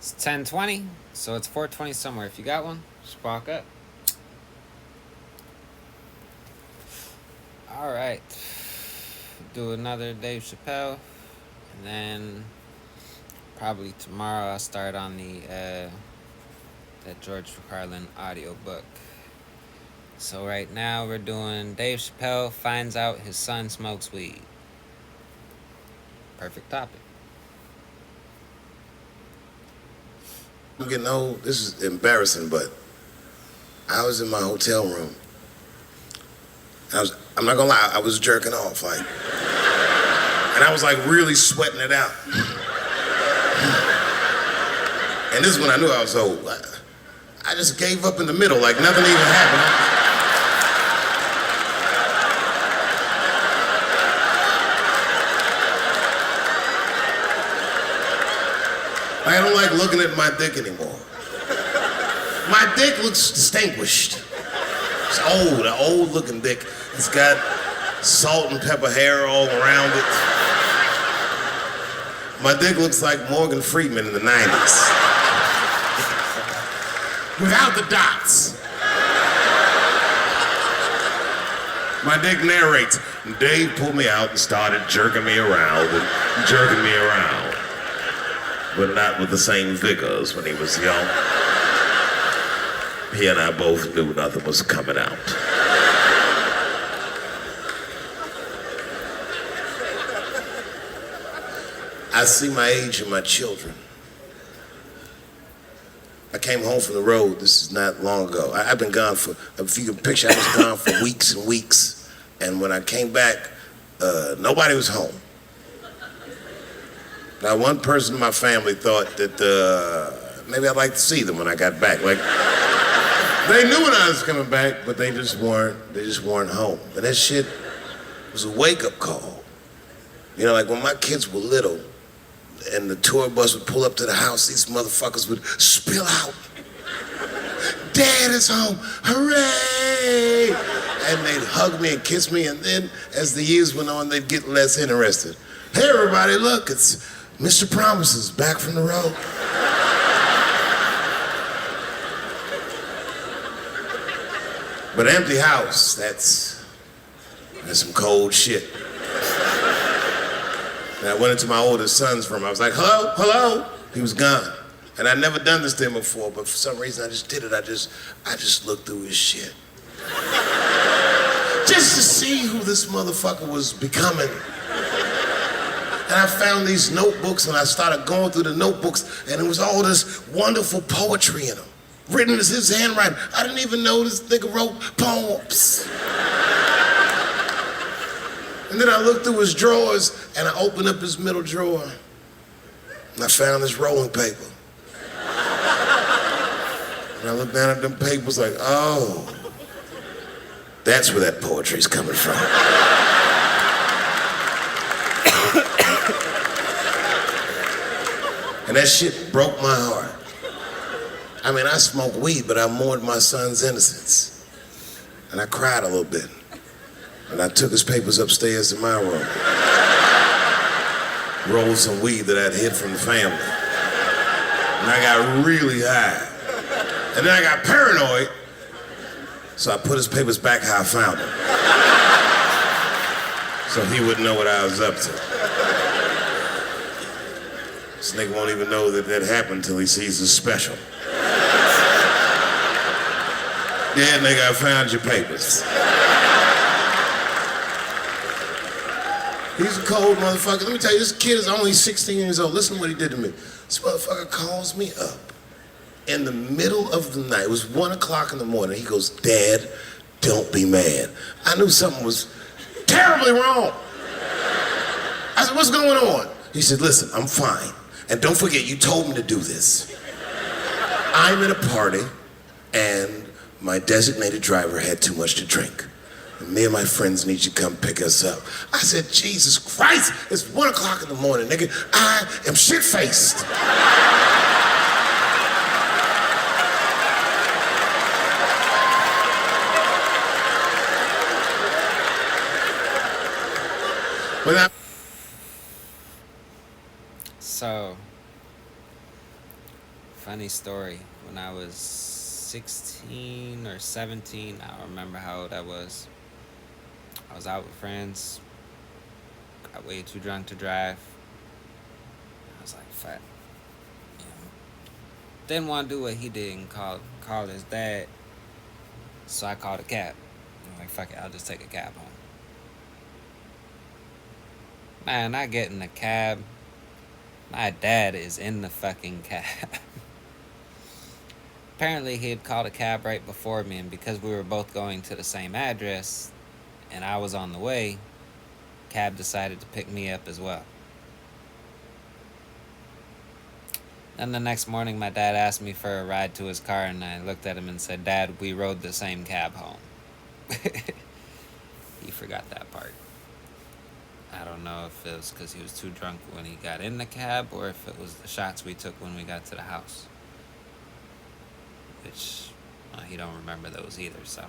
It's 10:20, so it's 4:20 somewhere. If you got one, spark up. All right, do another Dave Chappelle, and then probably tomorrow I'll start on that George Carlin audiobook. So right now we're doing Dave Chappelle finds out his son smokes weed. Perfect topic. I'm getting old. This is embarrassing, but I was in my hotel room. I'm not gonna lie, I was jerking off, like, and I was like really sweating it out. And this is when I knew I was old. I just gave up in the middle, like nothing even happened. I don't like looking at my dick anymore. My dick looks distinguished. It's old, an old looking dick. It's got salt and pepper hair all around it. My dick looks like Morgan Freeman in the 90s. Without the dots. My dick narrates. Dave pulled me out and started jerking me around and jerking me around. But not with the same vigor as when he was young. He and I both knew nothing was coming out. I see my age in my children. I came home from the road, this is not long ago. I've been gone for, if you can picture, I was gone for weeks and weeks. And when I came back, nobody was home. Now, one person in my family thought that maybe I'd like to see them when I got back. Like, they knew when I was coming back, but they just weren't home. And that shit was a wake-up call. You know, like when my kids were little and the tour bus would pull up to the house, these motherfuckers would spill out. Dad is home, hooray! And they'd hug me and kiss me, and then as the years went on, they'd get less interested. Hey everybody, look, it's Mr. Promises back from the road. But an empty house, that's some cold shit. And I went into my oldest son's room. I was like, hello, hello. He was gone. And I'd never done this to him before, but for some reason I just did it. I just looked through his shit. Just to see who this motherfucker was becoming. And I found these notebooks and I started going through the notebooks and it was all this wonderful poetry in them. Written as his handwriting. I didn't even know this nigga wrote poems. And then I looked through his drawers and I opened up his middle drawer and I found this rolling paper. And I looked down at them papers like, oh, that's where that poetry's coming from. And that shit broke my heart. I mean, I smoke weed, but I mourned my son's innocence. And I cried a little bit. And I took his papers upstairs in my room. Rolled some weed that I'd hid from the family. And I got really high. And then I got paranoid, so I put his papers back how I found them. So he wouldn't know what I was up to. This nigga won't even know that happened until he sees the special. Yeah, nigga, I found your papers. He's a cold motherfucker. Let me tell you, this kid is only 16 years old. Listen to what he did to me. This motherfucker calls me up in the middle of the night. It was 1 o'clock in the morning. He goes, Dad, don't be mad. I knew something was terribly wrong. I said, what's going on? He said, listen, I'm fine. And don't forget, you told me to do this. I'm at a party, and my designated driver had too much to drink. And me and my friends need you to come pick us up. I said, Jesus Christ, it's 1 o'clock in the morning, nigga. I am shit-faced. But So Funny story. When I was 16 or 17, I don't remember how old I was. I was out with friends. Got way too drunk to drive. I was like, "Fuck." You know, didn't want to do what he did and call his dad. So I called a cab. I'm like, "Fuck it, I'll just take a cab home." Man, I get in the cab. My dad is in the fucking cab. Apparently, he had called a cab right before me, and because we were both going to the same address and I was on the way, cab decided to pick me up as well. Then the next morning, my dad asked me for a ride to his car, and I looked at him and said, "Dad, we rode the same cab home." He forgot that part. I don't know if it was because he was too drunk when he got in the cab or if it was the shots we took when we got to the house. Which, he don't remember those either, so.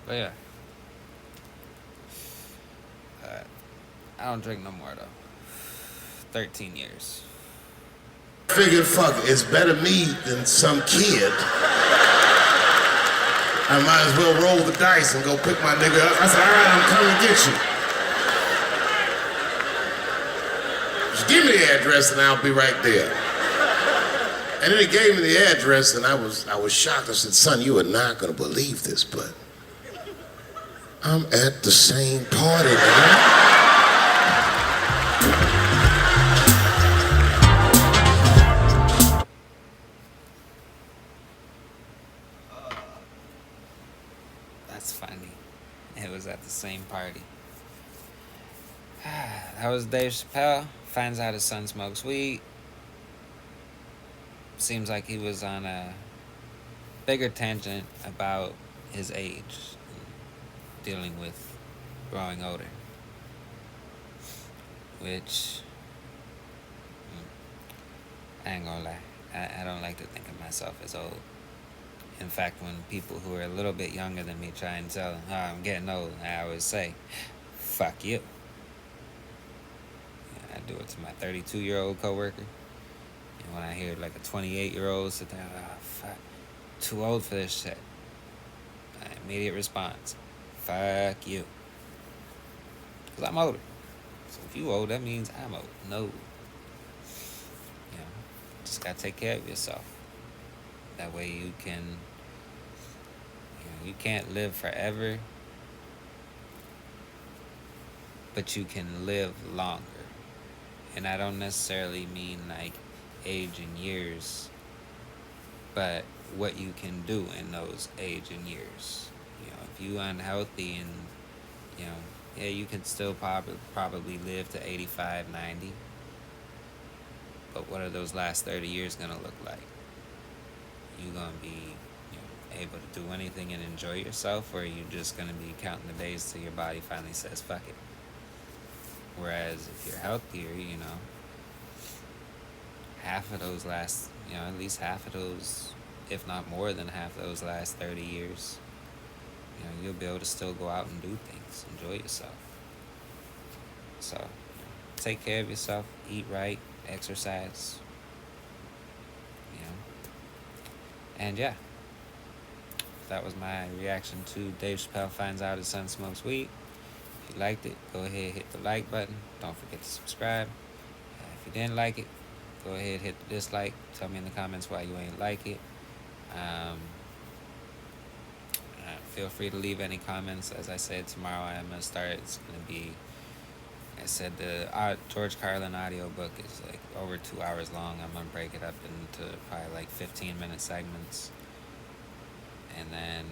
But yeah. I don't drink no more, though. 13 years. Figured, fuck, it's better me than some kid. I might as well roll the dice and go pick my nigga up. I said, all right, I'm coming to get you. Just give me the address and I'll be right there. And then he gave me the address and I was shocked. I said, son, you are not gonna believe this, but I'm at the same party, man. That's funny. It was at the same party. That was Dave Chappelle. Finds out his son smokes weed. Seems like he was on a bigger tangent about his age, dealing with growing older. Which, I ain't gonna lie, I don't like to think of myself as old. In fact, when people who are a little bit younger than me try and tell them, "Oh, I'm getting old," I always say, "Fuck you." I do it to my 32-year-old coworker. And when I hear like a 28-year-old sit there, "Oh, fuck, too old for this shit," my immediate response, "Fuck you." Because I'm older. So if you old, that means I'm old. No. You know, just gotta take care of yourself. That way you can, you can't live forever, but you can live longer. And I don't necessarily mean like age in years, but what you can do in those age and years. If you unhealthy and, yeah, you can still probably live to 85, 90. But what are those last 30 years going to look like? You going to be able to do anything and enjoy yourself, or are you just going to be counting the days till your body finally says fuck it? Whereas if you're healthier, half of those last, at least half of those, if not more than half of those last 30 years, you'll be able to still go out and do things, enjoy yourself. So, take care of yourself, eat right, exercise, and yeah. That was my reaction to Dave Chappelle finds out his son smokes weed. If you liked it, go ahead, hit the like button. Don't forget to subscribe. If you didn't like it, go ahead, hit the dislike. Tell me in the comments why you ain't like it. Feel free to leave any comments. As I said, tomorrow I'm going to start. It's going to be, I said, the George Carlin audiobook is like over 2 hours long. I'm going to break it up into probably like 15-minute segments. And then,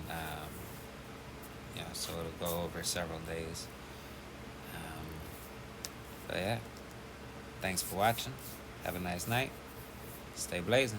so it'll go over several days. But yeah, thanks for watching. Have a nice night. Stay blazing.